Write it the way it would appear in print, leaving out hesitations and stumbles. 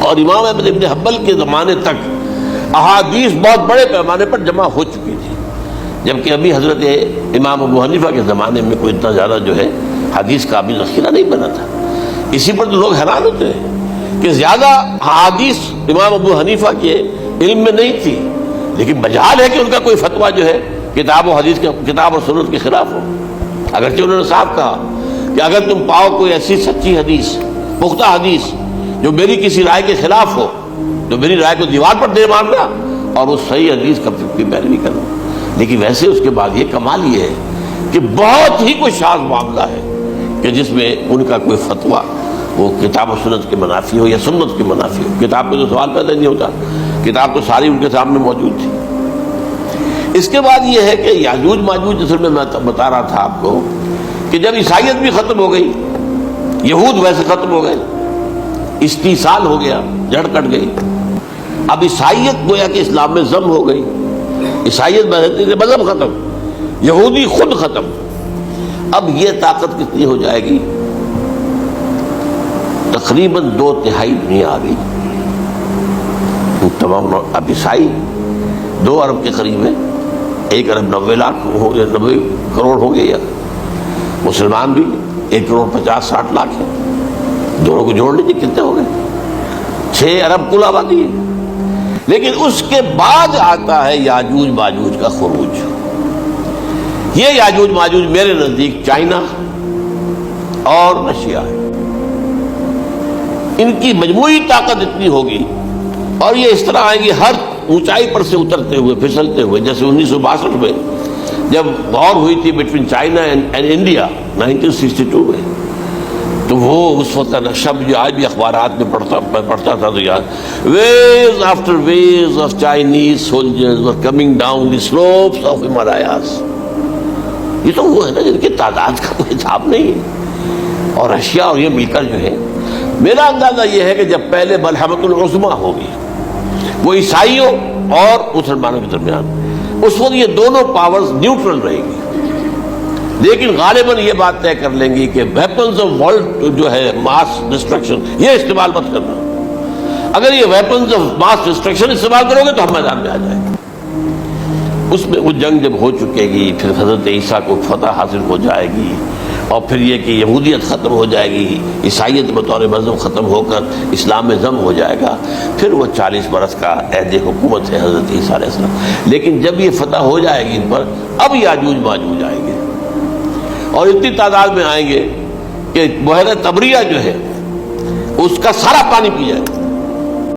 اور امام احمد ابن حنبل کے زمانے تک احادیث بہت بڑے پیمانے پر جمع ہو چکی تھی، جبکہ ابھی حضرت امام ابو حنیفہ کے زمانے میں کوئی اتنا زیادہ جو ہے حدیث کا بھی ذخیرہ نہیں بنا تھا۔ اسی پر تو لوگ حیران ہوتے ہیں کہ زیادہ حدیث امام ابو حنیفہ کے علم میں نہیں تھی، لیکن مجال ہے کہ ان کا کوئی فتویٰ جو ہے کتاب و حدیث کے، کتاب اور سنت کے خلاف ہو۔ اگرچہ انہوں نے صاف کہا کہ اگر تم پاؤ کوئی ایسی سچی حدیث، پختہ حدیث جو میری کسی رائے کے خلاف ہو، جو میری رائے کو دیوار پر دے مارنا اور اس صحیح حدیث کا کی پیروی کرنا۔ لیکن ویسے اس کے بعد یہ کمال یہ ہے کہ بہت ہی کوئی شاذ معاملہ ہے کہ جس میں ان کا کوئی فتویٰ وہ کتاب و سنت کے منافی ہو یا سنت کے منافی ہو۔ کتاب پہ تو سوال پیدا نہیں ہوتا، کتاب تو ساری ان کے سامنے موجود تھی۔ اس کے بعد یہ ہے کہ یاجوج ماجوج، اصل میں بتا رہا تھا آپ کو کہ جب عیسائیت بھی ختم ہو گئی، یہود ویسے ختم ہو گئے، استیصال ہو گیا، جڑ کٹ گئی، اب عیسائیت گویا کہ اسلام میں ضم ہو گئی، عیسائیت مذہب ختم، یہودی خود ختم۔ اب یہ طاقت کتنی ہو جائے گی؟ تقریباً 2/3 دنیا آ گئی، تمام اب عیسائی 2 ارب کے قریب ہے، 1 ارب 90 لاکھ ہو گئے، 90 کروڑ ہو گئے، یا مسلمان بھی 1 کروڑ 50-60 لاکھ ہے، دونوں کو جوڑ لیجیے کتنے ہو گئے؟ 6 ارب کل آبادی ہے۔ لیکن اس کے بعد آتا ہے یاجوج ماجوج کا خروج۔ یہ یاجوج ماجوج میرے نزدیک چائنا اور رشیا ہے، ان کی مجموعی طاقت اتنی ہوگی اور یہ اس طرح آئیں گے ہر اونچائی پر سے اترتے ہوئے، پھسلتے ہوئے، جیسے 1962 میں جب وار ہوئی تھی بٹوین چائنا اینڈ انڈیا 1962 میں، تو وہ اس وقت کا نقشہ جو آج بھی اخبارات میں پڑھتا تھا تو یاد، waves after waves of Chinese soldiers were coming down the slopes of Himalayas. یہ تو وہ ہے نا جن کی تعداد کا کوئی حساب نہیں ہے، اور رشیا اور یہ مل کر جو ہے، میرا اندازہ یہ ہے کہ جب پہلے ملحمۃ العظمیٰ ہوگی وہ عیسائیوں اور مسلمانوں کے درمیان، اس وقت یہ دونوں پاورز نیوٹرل رہیں گی، لیکن غالباً یہ بات طے کر لیں گی کہ ویپنز آف ورلڈ جو ہے ماس ڈسٹرکشن، یہ استعمال مت کرنا، اگر یہ ویپنز آف ماس ڈسٹرکشن استعمال کرو گے تو ہم میدان میں آ جائیں گے۔ اس میں وہ جنگ جب ہو چکے گی، پھر حضرت عیسیٰ کو فتح حاصل ہو جائے گی، اور پھر یہ کہ یہودیت ختم ہو جائے گی، عیسائیت بطور مذہب ختم ہو کر اسلام میں ضم ہو جائے گا، پھر وہ 40 برس کا عہد حکومت ہے حضرت عیسیٰ علیہ السلام۔ لیکن جب یہ فتح ہو جائے گی ان پر، اب یاجوج ماجوج آئیں گے، اور اتنی تعداد میں آئیں گے کہ بحیرہ طبریہ جو ہے اس کا سارا پانی پی جائے گا۔